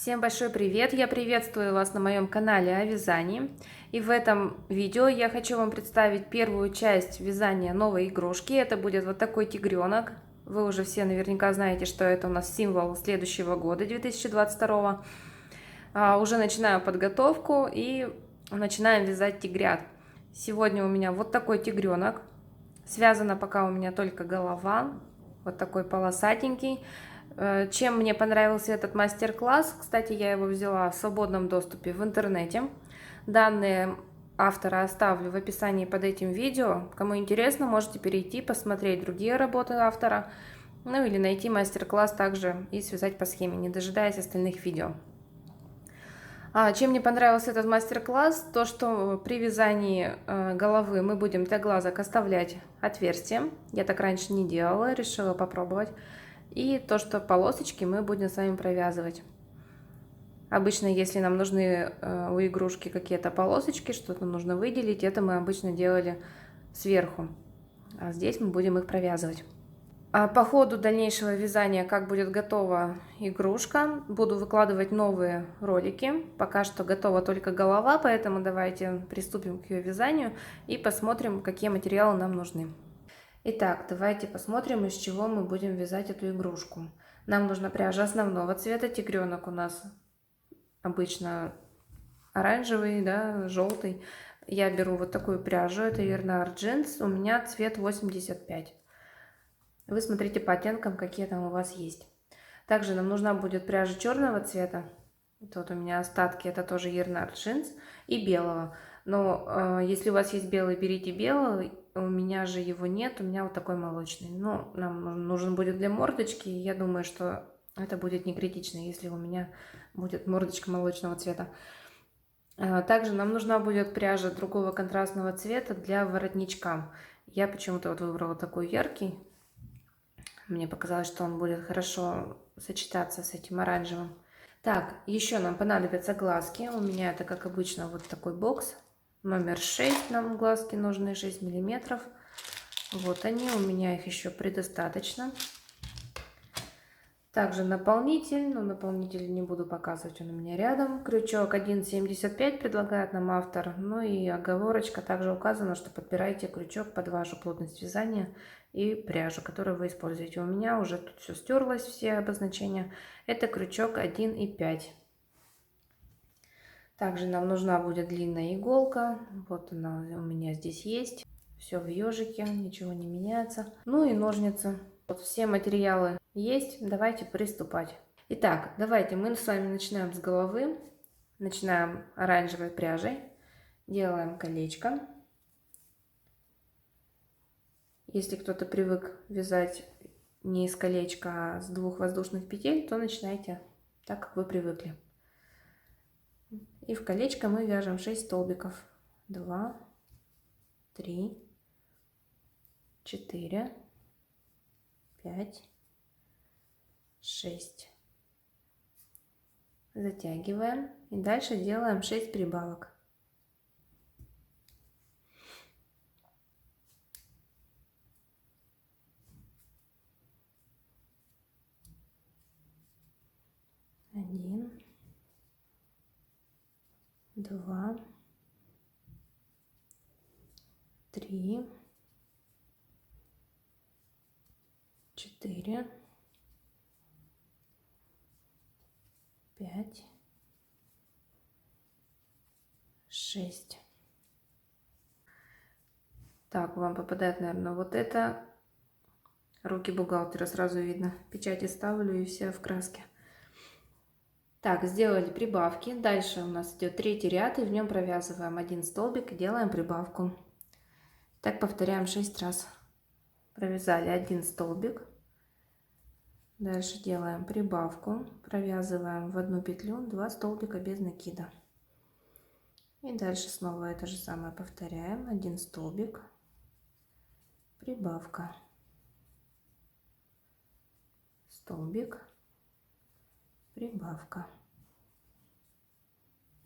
Всем большой привет! Я приветствую вас на моем канале о вязании. И в этом видео я хочу вам представить первую часть вязания новой игрушки. Это будет вот такой тигренок. Вы уже все наверняка знаете, что это у нас символ следующего года, 2022. Уже начинаю подготовку и начинаем вязать тигрят. Сегодня у меня вот такой тигренок. Связана пока у меня только голова. Вот такой полосатенький. Чем мне понравился этот мастер-класс, кстати, я его взяла в свободном доступе в интернете. Данные автора оставлю в описании под этим видео. Кому интересно, можете перейти, посмотреть другие работы автора, ну или найти мастер-класс также и связать по схеме, не дожидаясь остальных видео. Чем мне понравился этот мастер-класс, то что при вязании головы мы будем для глазок оставлять отверстие. Я так раньше не делала, решила попробовать. И то, что полосочки мы будем с вами провязывать. Обычно, если нам нужны у игрушки какие-то полосочки, что-то нужно выделить, это мы обычно делали сверху. А здесь мы будем их провязывать. По ходу дальнейшего вязания, как будет готова игрушка, буду выкладывать новые ролики. Пока что готова только голова, поэтому давайте приступим к ее вязанию и посмотрим, какие материалы нам нужны. Итак, давайте посмотрим, из чего мы будем вязать эту игрушку. Нам нужна пряжа основного цвета. Тигренок у нас обычно оранжевый, да, желтый. Я беру вот такую пряжу, это Вернар Джинс. У меня цвет 85. Вы смотрите по оттенкам, какие там у вас есть. Также нам нужна будет пряжа черного цвета. Тут у меня остатки, это тоже Ернар Джинс, и белого. Но если у вас есть белый, берите белый. У меня же его нет, у меня вот такой молочный. Но нам нужен будет для мордочки. Я думаю, что это будет не критично, если у меня будет мордочка молочного цвета. Также нам нужна будет пряжа другого контрастного цвета для воротничка. Я почему-то вот выбрала такой яркий. Мне показалось, что он будет хорошо сочетаться с этим оранжевым. Так, еще нам понадобятся глазки. У меня это, как обычно, вот такой бокс. Номер 6 нам глазки нужны, 6 миллиметров. Вот они, у меня их еще предостаточно. Также наполнитель, но наполнитель не буду показывать, он у меня рядом. Крючок 1,75 предлагает нам автор. Ну и оговорочка также указана, что подбирайте крючок под вашу плотность вязания и пряжу, которую вы используете. У меня уже тут все стерлось, все обозначения. Это крючок 1,5. Также нам нужна будет длинная иголка. Вот она у меня здесь есть. Все в ежике, ничего не меняется. Ну и ножницы. Вот все материалы есть. Давайте приступать. Итак, давайте мы с вами начинаем с головы. Начинаем оранжевой пряжей. Делаем колечко. Если кто-то привык вязать не из колечка, а с 2 воздушных петель, то начинайте так, как вы привыкли. И в колечко мы вяжем 6 столбиков. 2, 3, 4, 5, 6. Затягиваем и дальше делаем 6 прибавок. Один, 2, 3, 4, 5, 6. Так, вам попадает, наверное, вот это. Руки бухгалтера сразу видно. Печати ставлю и все в краске. Так, сделали прибавки. Дальше у нас идет 3-й ряд, и в нем провязываем 1 столбик и делаем прибавку. Так повторяем 6 раз. Провязали 1 столбик. Дальше делаем прибавку. Провязываем в 1 петлю 2 столбика без накида. И дальше снова это же самое повторяем. 1 столбик. Прибавка. Столбик. Прибавка.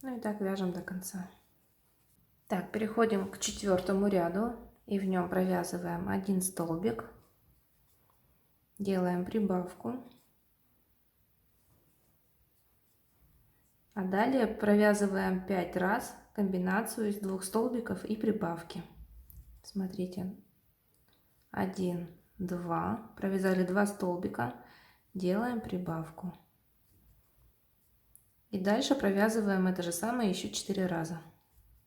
Ну и так вяжем до конца. Так, переходим к 4-му ряду и в нем провязываем 1 столбик, делаем прибавку, А далее провязываем 5 раз комбинацию из 2 столбиков и прибавки. Смотрите, 1, 2, провязали 2 столбика, делаем прибавку. И дальше провязываем это же самое еще 4 раза.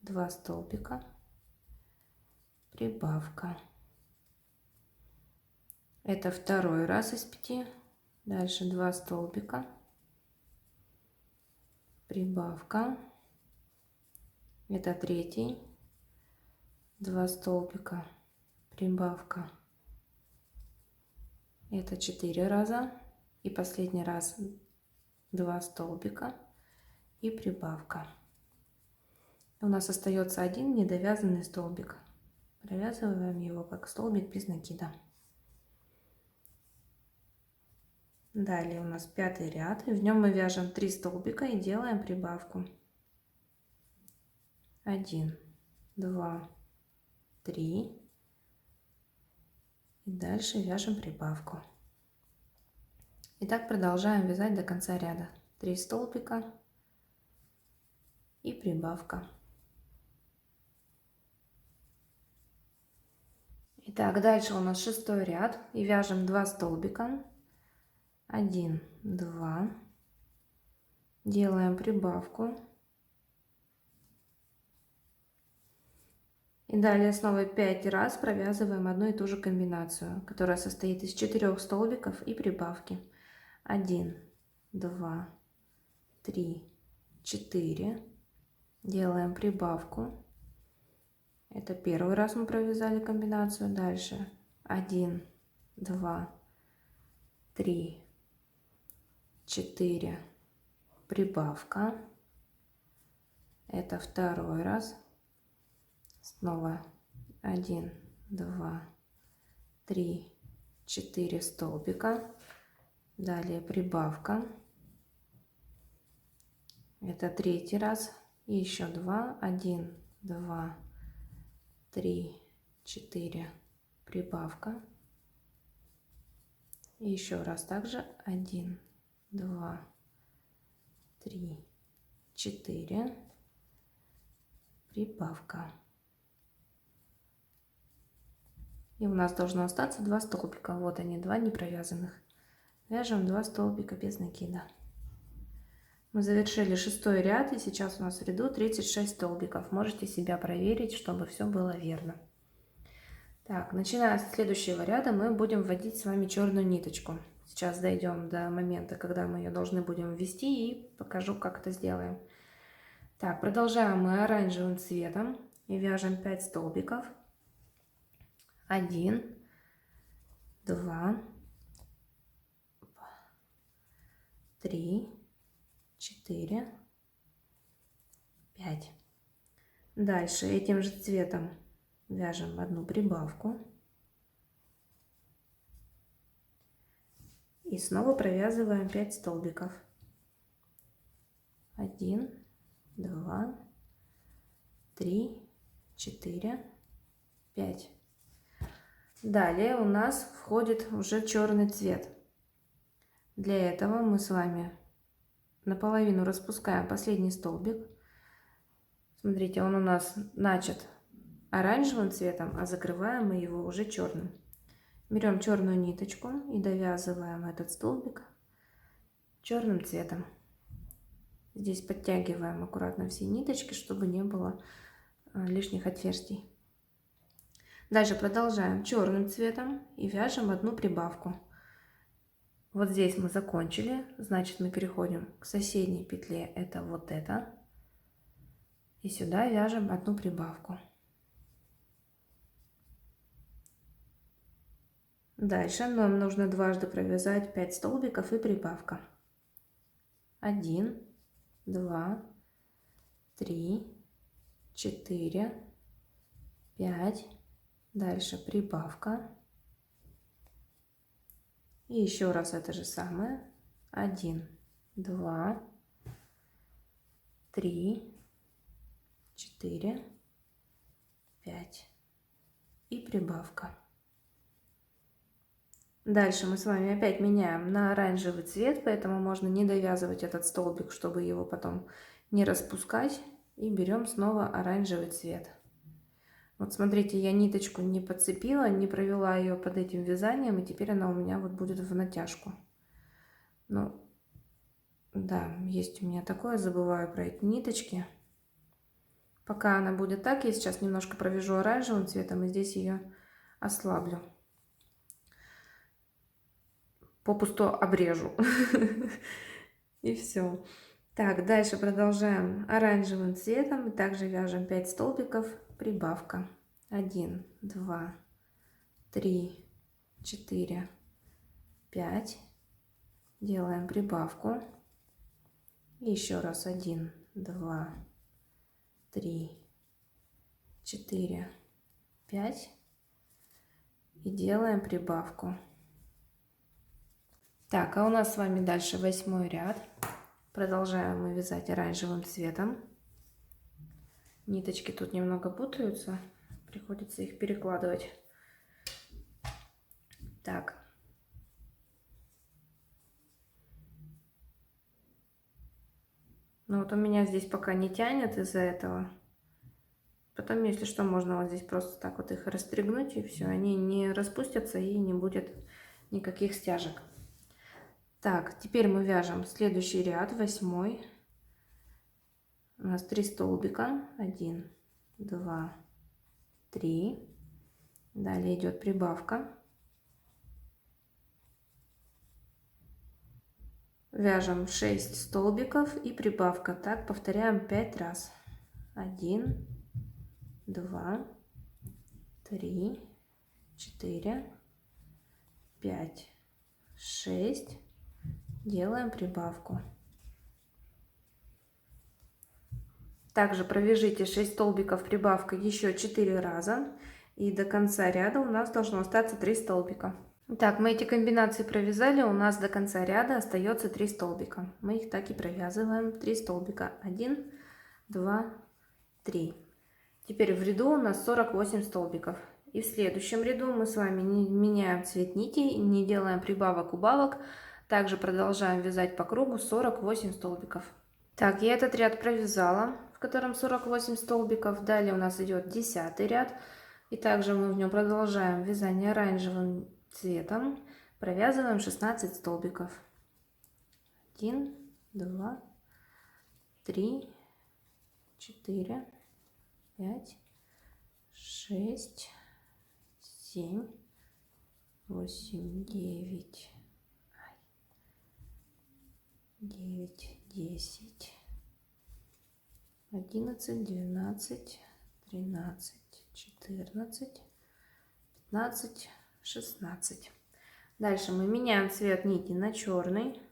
2 столбика, прибавка. Это второй раз из 5. Дальше 2 столбика, прибавка. Это третий, 2 столбика, прибавка. Это 4 раза. И последний раз 2 столбика и прибавка. У нас остается один недовязанный столбик. Провязываем его как столбик без накида. Далее у нас 5-й ряд, и в нем мы вяжем 3 столбика и делаем прибавку. 1, 2, 3. И дальше вяжем прибавку. И так продолжаем вязать до конца ряда. 3 столбика и прибавка. Итак, дальше у нас 6-й ряд, и вяжем 2 столбика. 1, 2. Делаем прибавку. И далее снова 5 раз провязываем одну и ту же комбинацию, которая состоит из 4 столбиков и прибавки. 1, 2, 3, 4. Делаем прибавку. Это первый раз мы провязали комбинацию. Дальше 1, 2, 3, 4. Прибавка. Это второй раз. Снова 1, 2, 3, 4 столбика. Далее прибавка. Это третий раз. И еще 2. 1, 2, 3, 4. Прибавка. И еще раз также 1, 2, 3, 4. Прибавка. И у нас должно остаться 2 столбика. Вот они, 2 непровязанных. Вяжем 2 столбика без накида. Мы завершили 6-й ряд, и сейчас у нас в ряду 36 столбиков. Можете себя проверить, чтобы все было верно. Так, начиная с следующего ряда мы будем вводить с вами черную ниточку. Сейчас дойдем до момента, когда мы ее должны будем ввести, и покажу, как это сделаем. Так, продолжаем мы оранжевым цветом и вяжем 5 столбиков. 1, 2, 3, 4, 5. Дальше этим же цветом вяжем одну прибавку. И снова провязываем 5 столбиков. 1, 2, 3, 4, 5. Далее у нас входит уже черный цвет. Для этого мы с вами наполовину распускаем последний столбик. Смотрите, он у нас начат оранжевым цветом, а закрываем мы его уже черным. Берем черную ниточку и довязываем этот столбик черным цветом. Здесь подтягиваем аккуратно все ниточки, чтобы не было лишних отверстий. Дальше продолжаем черным цветом и вяжем одну прибавку. Вот здесь мы закончили, значит мы переходим к соседней петле, это вот это. И сюда вяжем одну прибавку. Дальше нам нужно дважды провязать 5 столбиков и прибавка. 1, 2, 3, 4, 5. Дальше прибавка. И еще раз это же самое. 1, 2, 3, 4, 5. И прибавка. Дальше мы с вами опять меняем на оранжевый цвет, поэтому можно не довязывать этот столбик, чтобы его потом не распускать. И берем снова оранжевый цвет. Вот смотрите, я ниточку не подцепила, не провела ее под этим вязанием, и теперь она у меня вот будет в натяжку. Ну, да, есть у меня такое, забываю про эти ниточки. Пока она будет так, я сейчас немножко провяжу оранжевым цветом и здесь ее ослаблю. Попусту обрежу. И все. Так, дальше продолжаем оранжевым цветом. И также вяжем 5 столбиков, прибавка. 1, 2, 3, 4, 5. Делаем прибавку. И еще раз 1, 2, 3, 4, 5. И делаем прибавку. Так, а у нас с вами дальше 8 ряд. Продолжаем мы вязать оранжевым цветом. Ниточки тут немного путаются, приходится их перекладывать. Так. Ну вот у меня здесь пока не тянет из-за этого. Потом, если что, можно вот здесь просто так вот их расстегнуть, и все, они не распустятся и не будет никаких стяжек. Так, теперь мы вяжем следующий ряд, 8. У нас 3 столбика, 1, 2, 3. Далее идет прибавка. Вяжем 6 столбиков и прибавка. Так повторяем 5 раз. 1, 2, 3, 4, 5, 6. Делаем прибавку. Также провяжите 6 столбиков прибавка еще 4 раза. И до конца ряда у нас должно остаться 3 столбика. Так, мы эти комбинации провязали. У нас до конца ряда остается 3 столбика. Мы их так и провязываем. 3 столбика. 1, 2, 3. Теперь в ряду у нас 48 столбиков. И в следующем ряду мы с вами не меняем цвет нитей, не делаем прибавок-убавок. Также продолжаем вязать по кругу 48 столбиков. Так, я этот ряд провязала, в котором 48 столбиков. Далее у нас идет 10 ряд. И также мы в нем продолжаем вязание оранжевым цветом. Провязываем 16 столбиков. 1, 2, 3, 4, 5, 6, 7, 8, 9, 9, 10, 11, 12, 13, 14, 15, 16. Дальше мы меняем цвет нити на черный.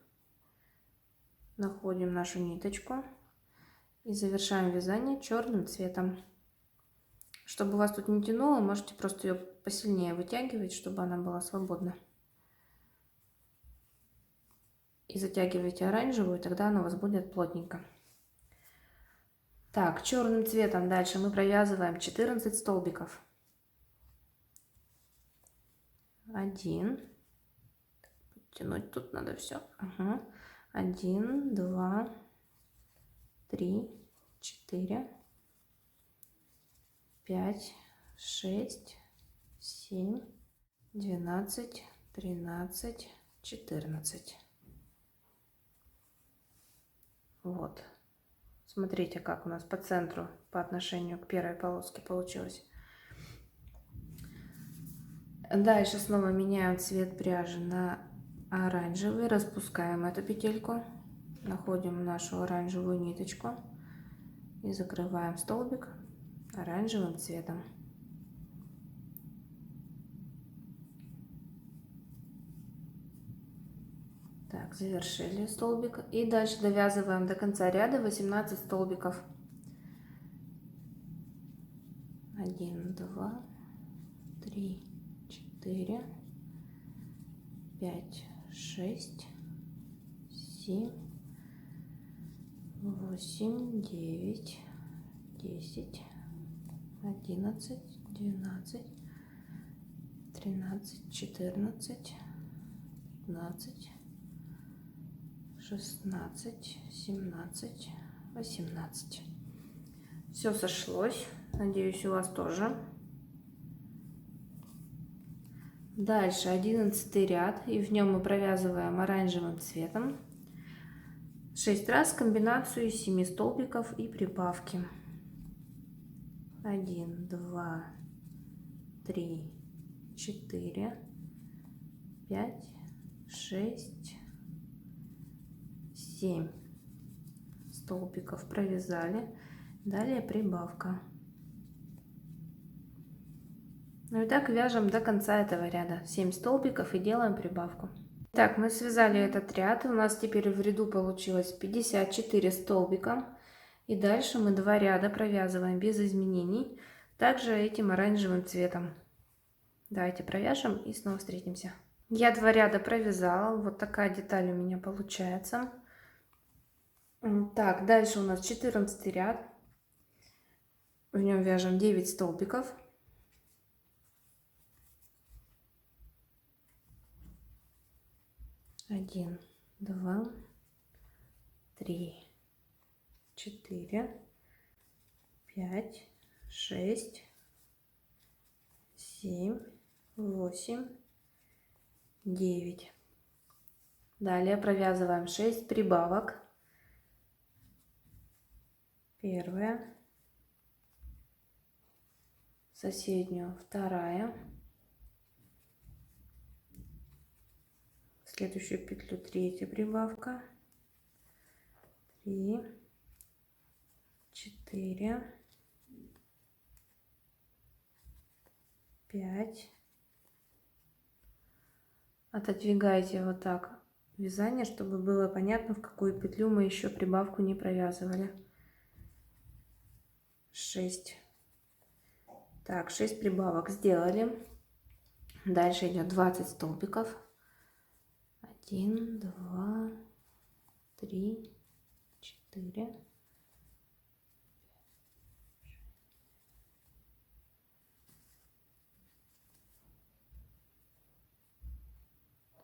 Находим нашу ниточку и завершаем вязание черным цветом. Чтобы у вас тут не тянуло, можете просто ее посильнее вытягивать, чтобы она была свободна. И затягивайте оранжевую, тогда она у вас будет плотненько. Так, черным цветом дальше мы провязываем 14 столбиков. 1. Тянуть тут надо все. Ага. 1, 2, 3, 4, 5, 6, 7, 12, 13, 14. Вот. Смотрите, как у нас по центру, по отношению к первой полоске получилось. Дальше снова меняем цвет пряжи на оранжевый. Распускаем эту петельку. Находим нашу оранжевую ниточку. И закрываем столбик оранжевым цветом. Так, завершили столбик. И дальше довязываем до конца ряда 18 столбиков. 1, 2, 3, 4, 5, 6, 7, 8, 9, 10, 11, 12, 13, 14, 15, 16, 17, 18. Все сошлось. Надеюсь, у вас тоже. Дальше 11 ряд, и в нем мы провязываем оранжевым цветом 6 раз комбинацию из 7 столбиков и прибавки. 1, 2, 3, 4, 5, 6, 7 столбиков провязали. Далее прибавка. Ну и так вяжем до конца этого ряда. 7 столбиков и делаем прибавку. Так, мы связали этот ряд. У нас теперь в ряду получилось 54 столбика. И дальше мы 2 ряда провязываем без изменений. Также этим оранжевым цветом. Давайте провяжем и снова встретимся. Я 2 ряда провязала. Вот такая деталь у меня получается. Так, дальше у нас 14 ряд. В нем вяжем 9 столбиков. 1, 2, 3, 4, 5, 6, 7, 8, 9. Далее провязываем 6 прибавок. Первая, соседнюю, вторая, в следующую петлю третья прибавка, 3, 4, 5. Отодвигайте вот так вязание, чтобы было понятно, в какую петлю мы еще прибавку не провязывали. 6. Так, 6 прибавок сделали. Дальше идет 20 столбиков. 1, 2, 3, 4.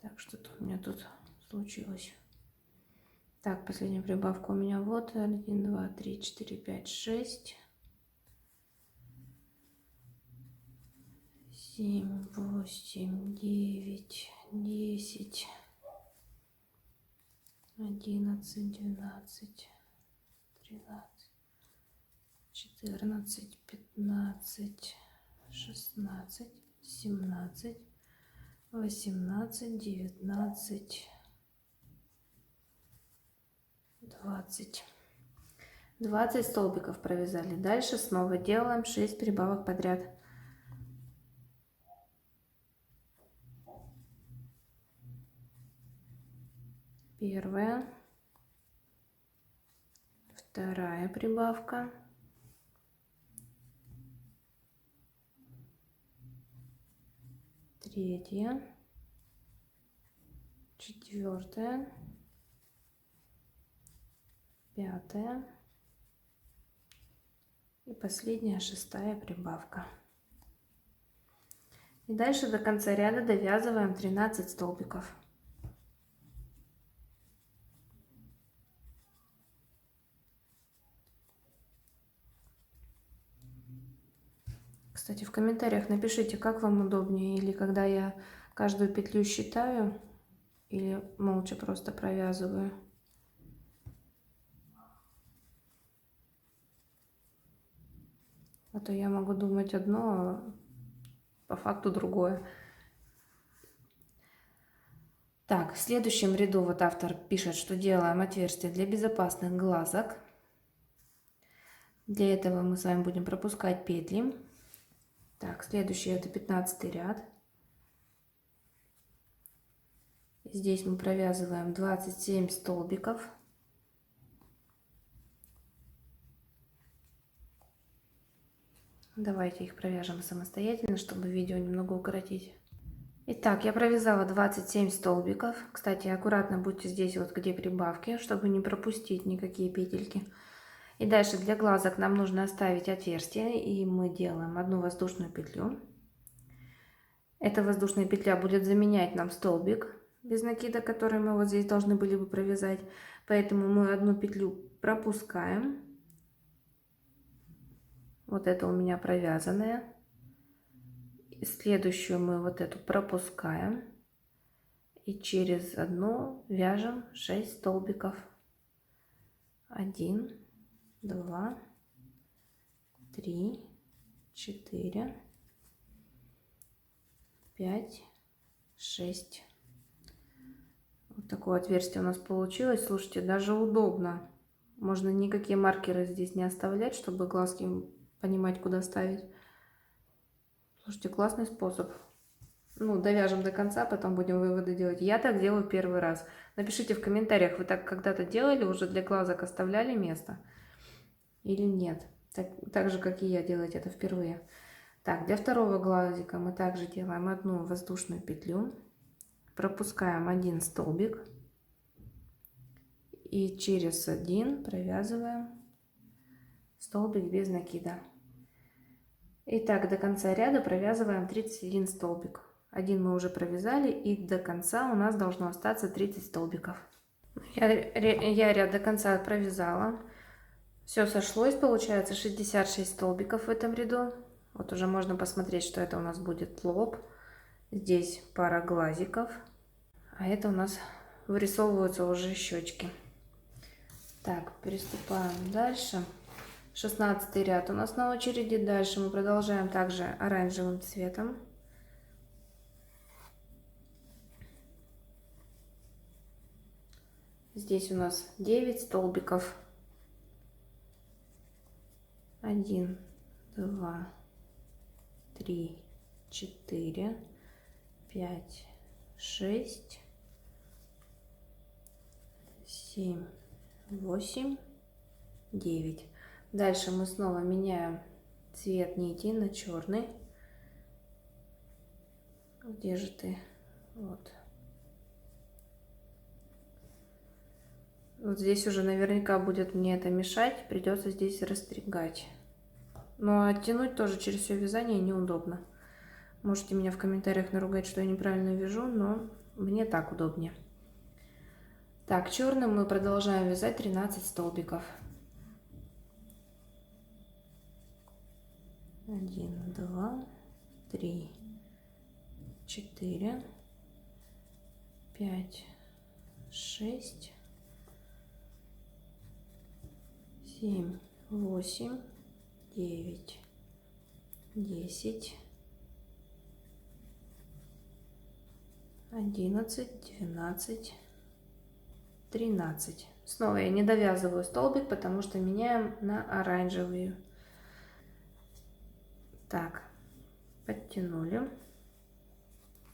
Так, что-то у меня тут случилось. Так, последняя прибавка у меня вот. 1, 2, 3, 4, 5, 6. 7, 8, 9, 10, 11, 12, 13, 14, 15, 16, 17, 18, 19, 20. 20 столбиков провязали. Дальше снова делаем 6 прибавок подряд. Первая, вторая прибавка, третья, четвертая, пятая и последняя, шестая прибавка. И дальше до конца ряда довязываем 13 столбиков. Кстати, в комментариях напишите, как вам удобнее, или когда я каждую петлю считаю, или молча просто провязываю. А то я могу думать одно, а по факту другое. Так, в следующем ряду вот автор пишет, что делаем отверстие для безопасных глазок. Для этого мы с вами будем пропускать петли. Так, следующий это 15 ряд. Здесь мы провязываем 27 столбиков. Давайте их провяжем самостоятельно, чтобы видео немного укоротить. Итак, я провязала 27 столбиков. Кстати, аккуратно будьте здесь, вот где прибавки, чтобы не пропустить никакие петельки. И дальше для глазок нам нужно оставить отверстие, и мы делаем одну воздушную петлю. Эта воздушная петля будет заменять нам столбик. без накида, который мы вот здесь должны были бы провязать. Поэтому мы одну петлю пропускаем. Вот это у меня провязанная. Следующую мы вот эту пропускаем. И через одну вяжем 6 столбиков. 1, 2, 3, 4, 5, 6. Вот такое отверстие у нас получилось. Слушайте, даже удобно. Можно никакие маркеры здесь не оставлять, чтобы глазки понимать, куда ставить. Слушайте, классный способ. Ну, довяжем до конца, потом будем выводы делать. Я так делаю первый раз. Напишите в комментариях, вы так когда-то делали, уже для глазок оставляли место или нет. Так же, как и я, делать это впервые. Так, для второго глазика мы также делаем одну воздушную петлю. Пропускаем один столбик. И через один провязываем столбик без накида. И так до конца ряда провязываем 31 столбик. Один мы уже провязали, и до конца у нас должно остаться 30 столбиков. Я ряд до конца провязала. Все сошлось, получается 66 столбиков в этом ряду. Вот уже можно посмотреть, что это у нас будет лоб. Здесь пара глазиков. А это у нас вырисовываются уже щечки. Так, приступаем дальше. 16 ряд у нас на очереди. Дальше мы продолжаем также оранжевым цветом. Здесь у нас 9 столбиков. 1, 2, 3, 4, 5, 6, 7, 8, 9. Дальше мы снова меняем цвет нити на черный. Где же ты? Вот. Вот здесь уже наверняка будет мне это мешать, придется здесь растригать. Но оттянуть тоже через все вязание неудобно. Можете меня в комментариях наругать, что я неправильно вяжу, но мне так удобнее. Так, черным мы продолжаем вязать 13 столбиков. 1, 2, 3, 4, 5, 6, 7, 8, 9, 10, 11, 12, 13. Снова я не довязываю столбик, потому что меняем на оранжевый. Так, подтянули.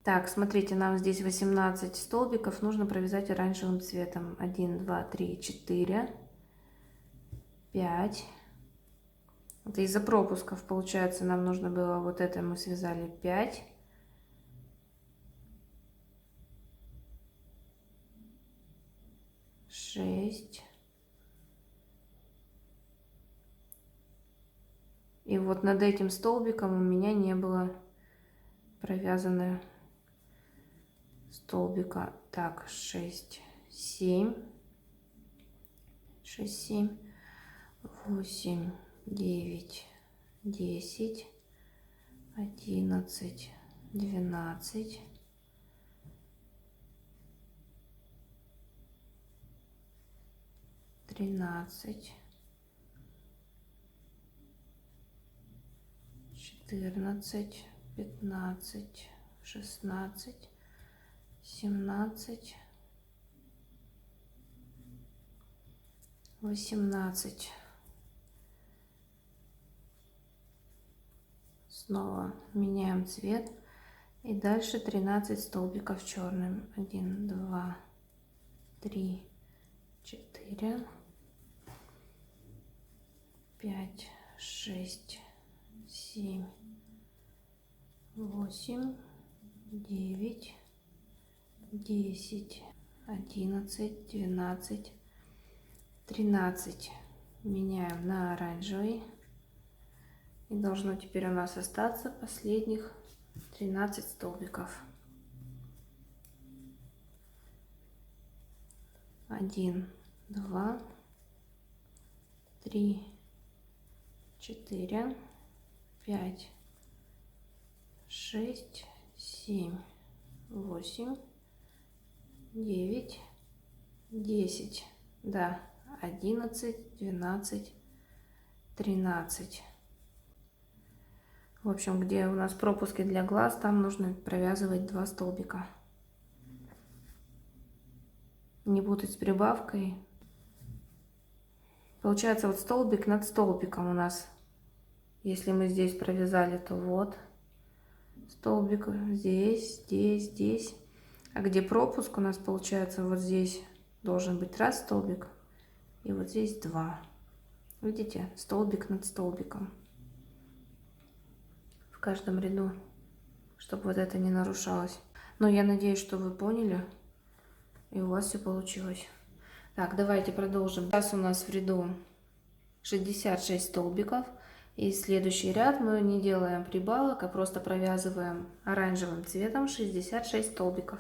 Так, смотрите, нам здесь 18 столбиков нужно провязать оранжевым цветом. 1, 2, 3, 4, 5. Это из-за пропусков, получается, нам нужно было вот это мы связали 5. 6. И вот над этим столбиком у меня не было провязано столбика. Так, 6, 7, 6, 7, 8, 9, 10, 11, 12, 13, 14, 15, 16, 17, 18. Снова меняем цвет. И дальше 13 столбиков черным. 1, 2, 3, 4, 5, 6, 7, 8, 9, 10, 11, 12, 13. Меняем на оранжевый. И должно теперь у нас остаться последних 13 столбиков. 1, 2, 3, 4, 5, 6, 7, 8, 9, 10, да, 11, 12, 13. В общем, где у нас пропуски для глаз, там нужно провязывать 2 столбика. Не путать с прибавкой. Получается вот столбик над столбиком у нас. Если мы здесь провязали, то вот столбик здесь, здесь, здесь. А где пропуск у нас получается, вот здесь должен быть 1 столбик. И вот здесь 2. Видите? Столбик над столбиком. В каждом ряду. Чтобы вот это не нарушалось. Но я надеюсь, что вы поняли. И у вас все получилось. Так, давайте продолжим. Сейчас у нас в ряду 66 столбиков. И следующий ряд мы не делаем прибавок, а просто провязываем оранжевым цветом 66 столбиков.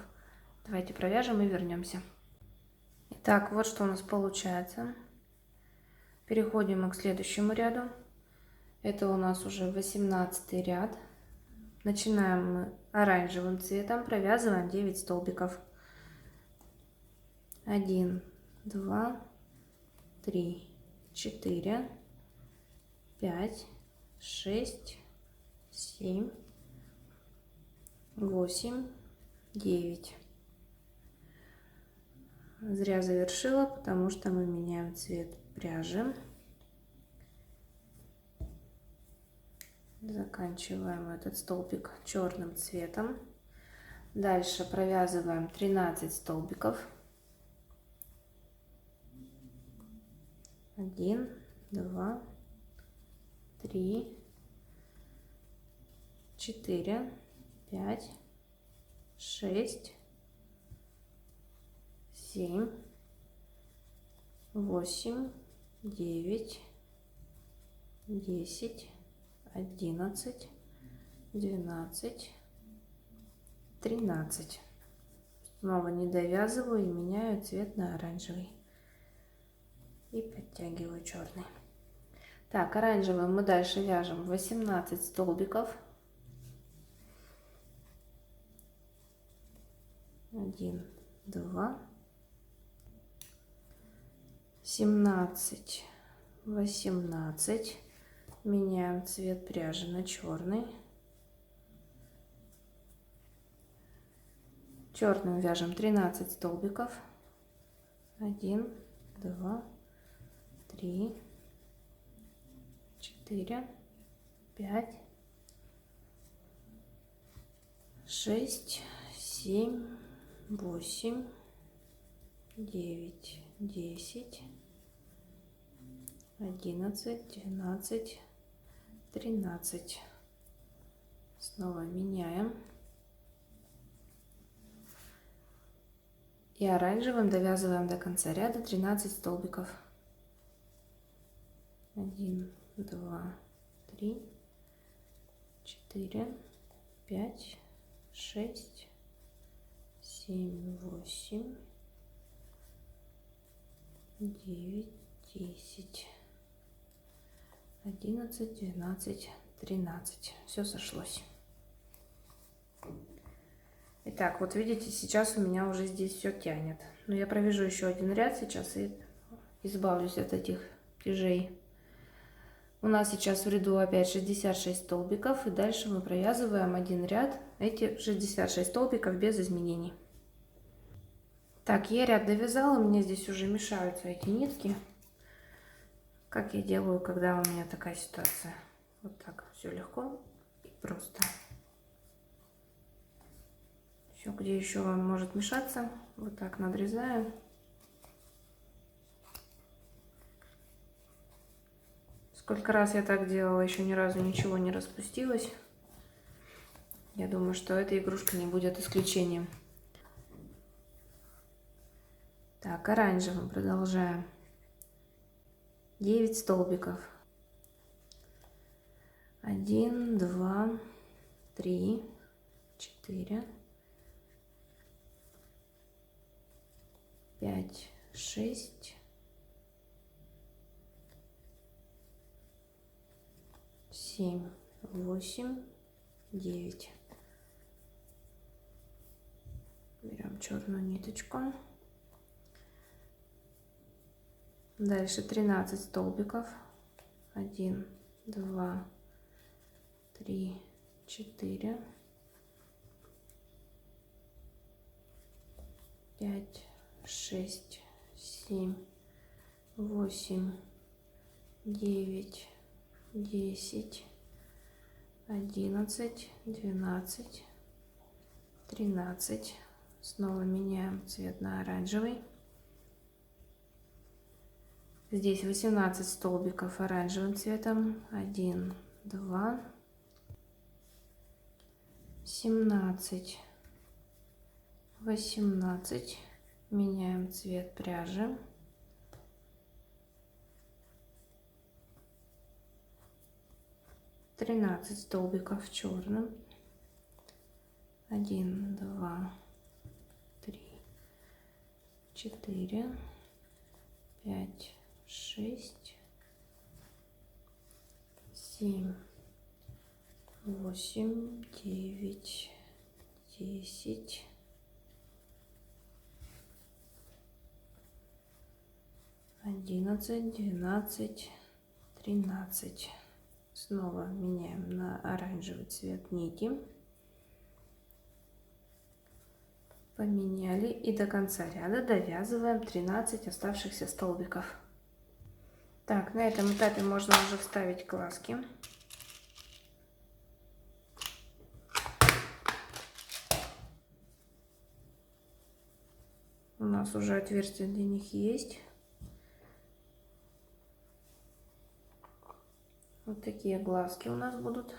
Давайте провяжем и вернемся. Итак, вот что у нас получается. Переходим мы к следующему ряду. Это у нас уже 18 ряд. Начинаем мы оранжевым цветом, провязываем 9 столбиков. 1, 2, 3, 4, 5, 6, 7, 8, 9. Зря завершила, потому что мы меняем цвет пряжи. Заканчиваем этот столбик черным цветом. Дальше провязываем 13 столбиков. 1, 2, 3, 4, 5, 6, 7, 8, 9, 10, 11, 12, 13. Снова не довязываю и меняю цвет на оранжевый. И подтягиваю черный. Так, оранжевым мы дальше вяжем 18 столбиков. 1, 2, 17, 18. Меняем цвет пряжи на черный. Черным вяжем 13 столбиков. 1, 2, 3, 4, 5, 6, 7, 8, 9, 10, 11, 12, 13. Снова меняем. И оранжевым довязываем до конца ряда 13 столбиков. 1, 2, 3, 4, 5, 6, 7, 8, 9, 10, 11, 12, 13. Все сошлось. Итак, вот видите, сейчас у меня уже здесь все тянет. Но я провяжу еще один ряд сейчас и избавлюсь от этих тяжей. У нас сейчас в ряду опять 66 столбиков. И дальше мы провязываем один ряд, эти 66 столбиков без изменений. Так, я ряд довязала, мне здесь уже мешаются эти нитки. Как я делаю, когда у меня такая ситуация. Вот так, все легко и просто. Все, где еще он может мешаться, вот так надрезаю. Сколько раз я так делала, еще ни разу ничего не распустилось. Я думаю, что эта игрушка не будет исключением. Так, оранжевым продолжаем. 9 столбиков. 1, 2, 3, 4, 5, 6, 7, 8, 9. Берем черную ниточку. Дальше 13 столбиков. 1, 2, 3, 4, 5, 6, 7, 8, 9, 10, 11, 12, 13. Снова меняем цвет на оранжевый. Здесь 18 столбиков оранжевым цветом. 1, 2, 17, 18. Меняем цвет пряжи. 13 столбиков черным. 1, 2, 3, 4, 5, 6, 7, 8, 9, 10, 11, 12, 13. Снова меняем на оранжевый цвет нити. Поменяли, и до конца ряда довязываем 13 оставшихся столбиков. Так, на этом этапе можно уже вставить глазки. У нас уже отверстия для них есть. Вот такие глазки у нас будут.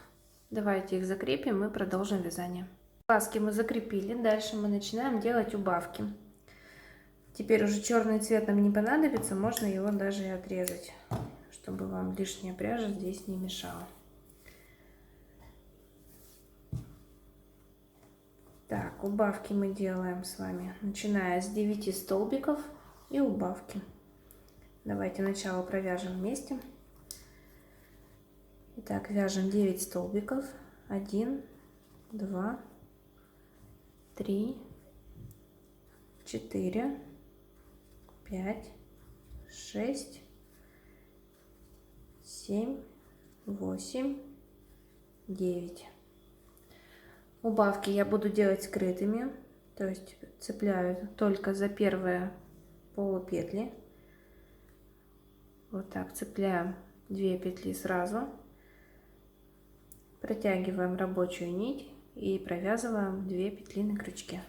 Давайте их закрепим и продолжим вязание. Глазки мы закрепили. Дальше мы начинаем делать убавки. Теперь уже черный цвет нам не понадобится. Можно его даже и отрезать, чтобы вам лишняя пряжа здесь не мешала. Так, убавки мы делаем с вами, начиная с 9 столбиков и убавки. Давайте начало провяжем вместе. Итак, вяжем 9 столбиков. 1, 2, 3, 4, 5, 6, 7, 8, 9. Убавки я буду делать скрытыми, то есть цепляю только за первые полупетли. Вот так цепляем 2 петли сразу, протягиваем рабочую нить и провязываем 2 петли на крючке.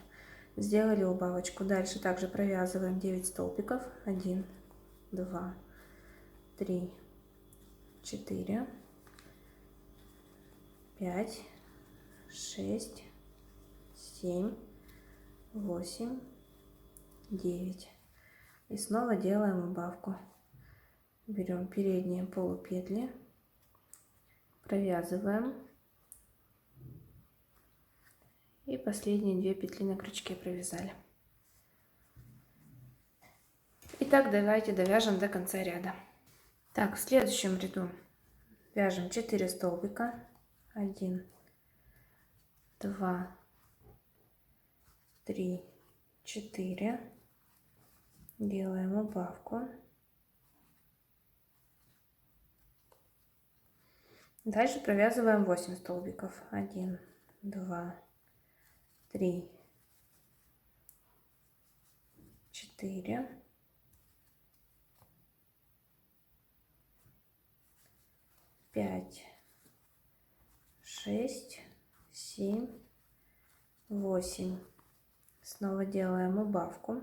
Сделали убавочку. Дальше также провязываем 9 столбиков. 1, 2, 3, 4, 5, 6, 7, 8, 9. И снова делаем убавку. Берем передние полупетли, провязываем. И последние 2 петли на крючке провязали. Итак, давайте довяжем до конца ряда. Так, в следующем ряду вяжем 4 столбика. 1, 2, 3, 4. Делаем убавку. Дальше провязываем 8 столбиков. 1, 2, 3, 4, 5, 6, 7, 8. Снова делаем убавку.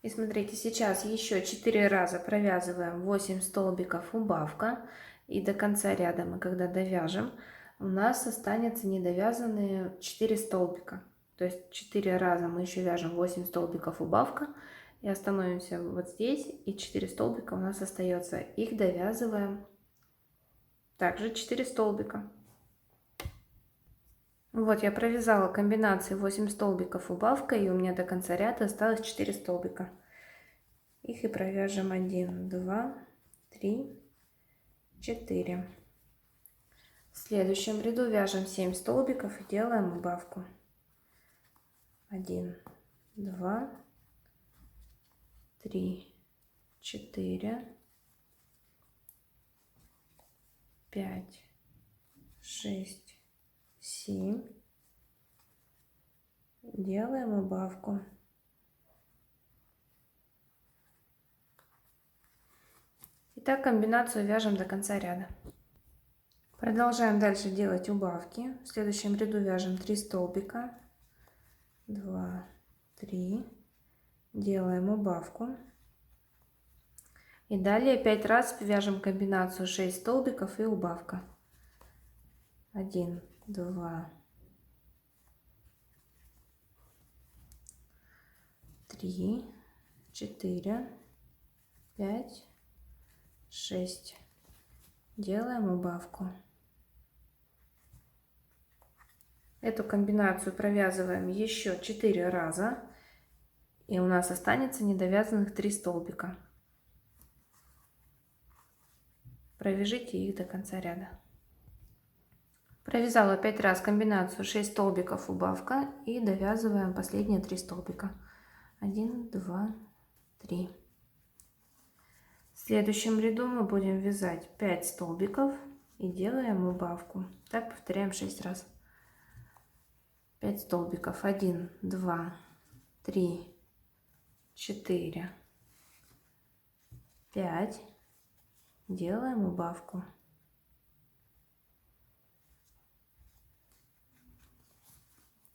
И смотрите, сейчас еще 4 раза провязываем 8 столбиков убавка. И до конца ряда мы, когда довяжем, у нас останется недовязанные 4 столбика. То есть 4 раза мы еще вяжем 8 столбиков убавка. И остановимся вот здесь. И 4 столбика у нас остается. Их довязываем также 4 столбика. Вот я провязала комбинации 8 столбиков убавкой, и у меня до конца ряда осталось 4 столбика. Их и провяжем 1, 2, 3, 4. В следующем ряду вяжем 7 столбиков и делаем убавку. 1, 2, 3, 4, 5, 6, 7. Делаем убавку. Итак, комбинацию вяжем до конца ряда. Продолжаем дальше делать убавки. В следующем ряду вяжем 3 столбика. 2, 3. Делаем убавку. И далее 5 раз вяжем комбинацию 6 столбиков и убавка. 1, 2, 3, 4, 5, 6. Делаем убавку. Эту комбинацию провязываем еще 4 раза. И у нас останется недовязанных 3 столбика. Провяжите их до конца ряда. Провязала 5 раз комбинацию 6 столбиков убавка и довязываем последние 3 столбика. 1, 2, 3. В следующем ряду мы будем вязать 5 столбиков и делаем убавку. Так повторяем 6 раз. 5 столбиков. 1, 2, 3, 4, 5. Делаем убавку.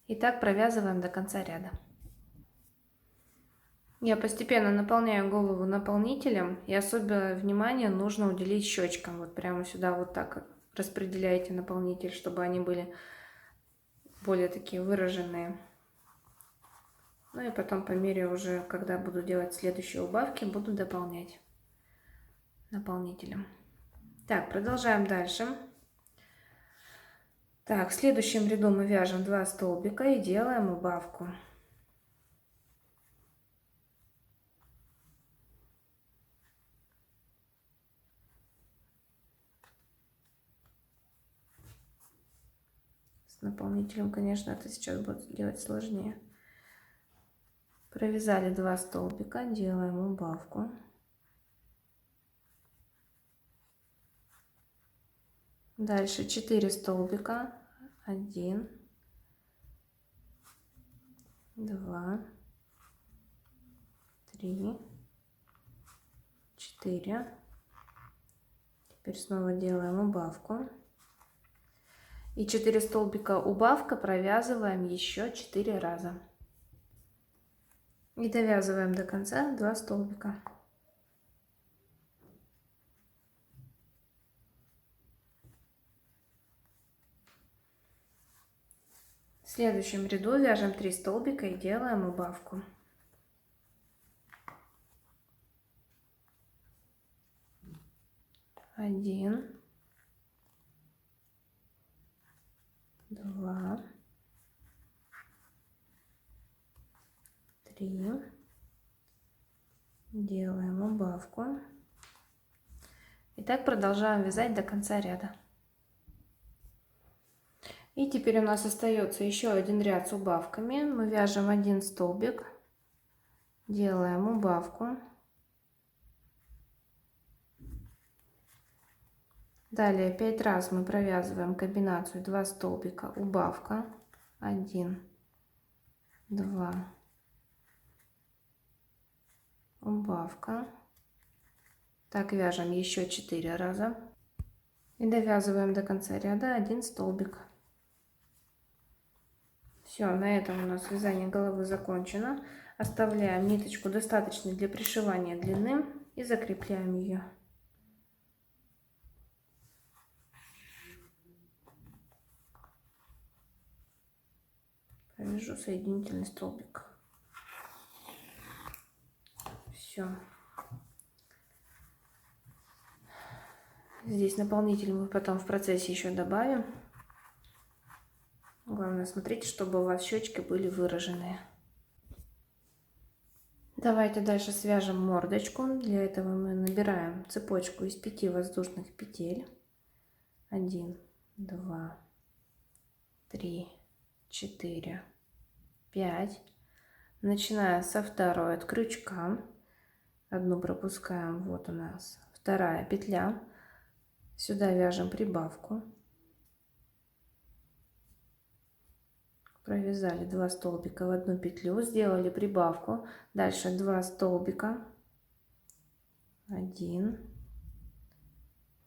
И так провязываем до конца ряда. Я постепенно наполняю голову наполнителем, и особое внимание нужно уделить щечкам. Вот прямо сюда вот так распределяйте наполнитель, чтобы они были более такие выраженные. Ну и потом по мере уже, когда буду делать следующие убавки, буду дополнять наполнителем. Так, продолжаем дальше. Так, в следующем ряду мы вяжем 2 столбика и делаем убавку. С наполнителем, конечно, это сейчас будет делать сложнее. Провязали 2 столбика, делаем убавку. Дальше 4 столбика. 1, 2, 3, 4. Теперь снова делаем убавку. И 4 столбика убавка провязываем еще 4 раза. И довязываем до конца 2 столбика. В следующем ряду вяжем 3 столбика и делаем убавку. Один, 2, 3. Делаем убавку. И так продолжаем вязать до конца ряда. И теперь у нас остается еще один ряд с убавками. Мы вяжем 1 столбик, делаем убавку. Далее 5 раз мы провязываем комбинацию 2 столбика, убавка. 1, 2, убавка. Так вяжем еще 4 раза. И довязываем до конца ряда 1 столбик. Все, на этом у нас вязание головы закончено. Оставляем ниточку достаточной для пришивания длины и закрепляем ее. Провяжу соединительный столбик. Все. Здесь наполнитель мы потом в процессе еще добавим. Главное, смотрите, чтобы у вас щечки были выраженные. Давайте дальше свяжем мордочку. Для этого мы набираем цепочку из 5 воздушных петель. 1, 2, 3, 4, 5. Начиная со второй от крючка. Одну пропускаем. Вот у нас вторая петля. Сюда вяжем прибавку. Провязали 2 столбика в одну петлю, сделали прибавку. Дальше 2 столбика. 1,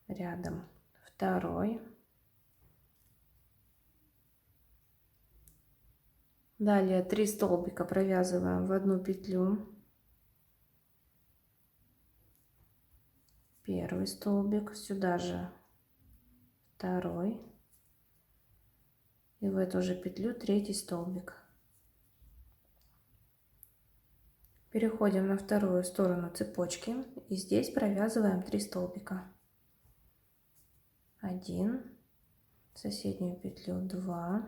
рядом второй. Далее 3 столбика провязываем в одну петлю. Первый столбик, сюда же второй. И в эту же петлю третий столбик. Переходим на вторую сторону цепочки и здесь провязываем 3 столбика. 1, соседнюю петлю 2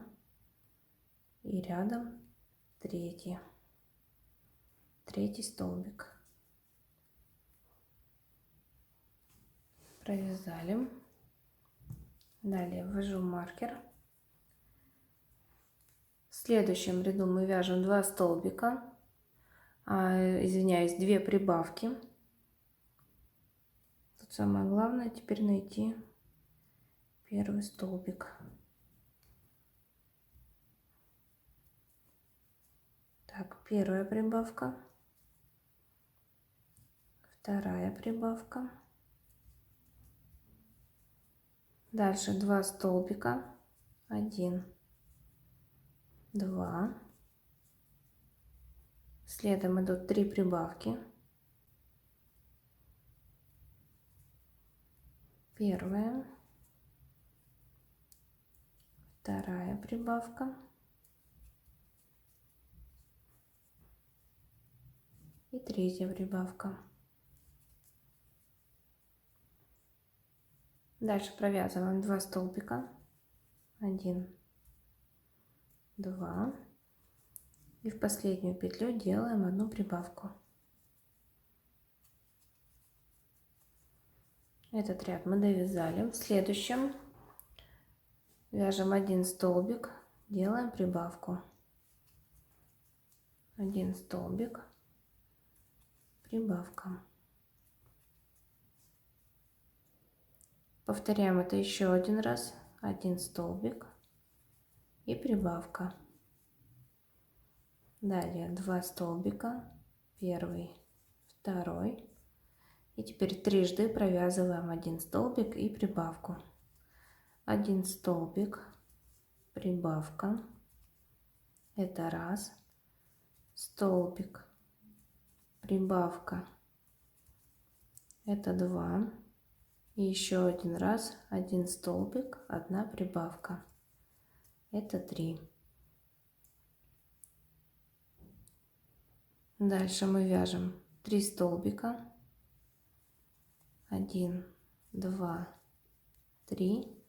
и рядом третий столбик. Провязали. Далее ввожу маркер. В следующем ряду мы вяжем 2 столбика, извиняюсь, 2 прибавки. Тут самое главное теперь найти первый столбик. Так, первая прибавка, вторая прибавка. Дальше 2 столбика, 1, 2. Следом идут 3 прибавки. Первая, вторая прибавка и третья прибавка. Дальше провязываем 2 столбика, 1, 2, и в последнюю петлю делаем одну прибавку. Этот ряд мы довязали. В следующем вяжем 1 столбик, делаем прибавку. 1 столбик, прибавка. Повторяем это еще один раз. 1 столбик и прибавка. Далее 2 столбика, первый, второй. И теперь трижды провязываем 1 столбик и прибавку. 1 столбик, прибавка. Это раз. Столбик, прибавка. Это 2. И еще один раз 1 столбик, 1 прибавка. Это 3. Дальше мы вяжем 3 столбика. 1, 2, 3.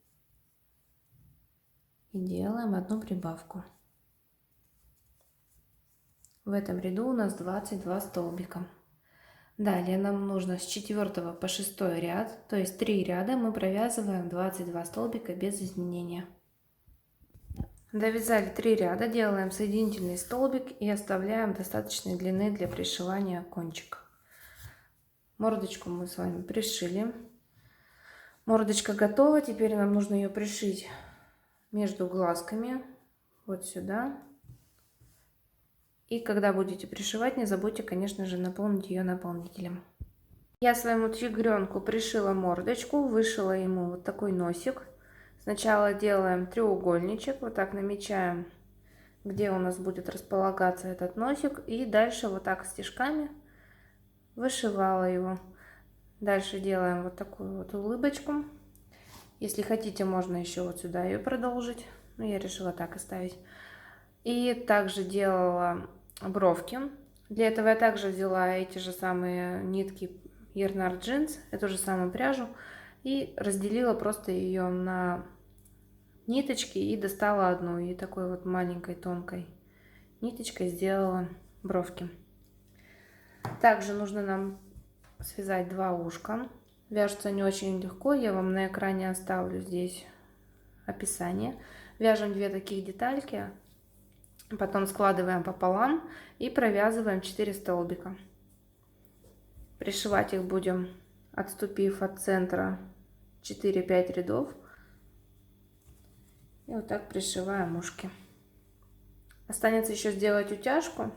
И делаем одну прибавку. В этом ряду у нас 22 столбика. Далее нам нужно с 4 по 6 ряд, то есть 3 ряда мы провязываем 22 столбика без изменения. Довязали 3 ряда, делаем соединительный столбик и оставляем достаточной длины для пришивания кончика. Мордочку мы с вами пришили. Мордочка готова, теперь нам нужно ее пришить между глазками, вот сюда. И когда будете пришивать, не забудьте, конечно же, наполнить ее наполнителем. Я своему тигренку пришила мордочку, вышила ему вот такой носик. Сначала делаем треугольничек, вот так намечаем, где у нас будет располагаться этот носик. И дальше вот так стежками вышивала его. Дальше делаем вот такую вот улыбочку. Если хотите, можно еще вот сюда ее продолжить. Но я решила так оставить. И также делала бровки. Для этого я также взяла эти же самые нитки Yarnard Jeans, эту же самую пряжу, и разделила просто ее на ниточки и достала одну. И такой вот маленькой тонкой ниточкой сделала бровки. Также нужно нам связать 2 ушка. Вяжутся они очень легко. Я вам на экране оставлю здесь описание. Вяжем 2 таких детальки. Потом складываем пополам и провязываем 4 столбика. Пришивать их будем, отступив от центра 4-5 рядов. И вот так пришиваем ушки. Останется еще сделать утяжку.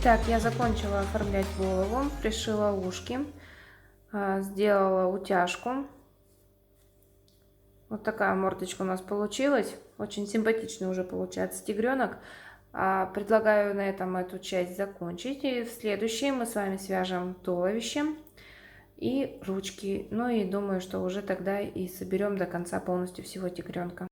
Итак, я закончила оформлять голову, пришила ушки, сделала утяжку. Вот такая мордочка у нас получилась. Очень симпатичный уже получается тигренок. Предлагаю на этом эту часть закончить. И в следующей мы с вами свяжем туловище и ручки. Ну и думаю, что уже тогда и соберем до конца полностью всего тигренка.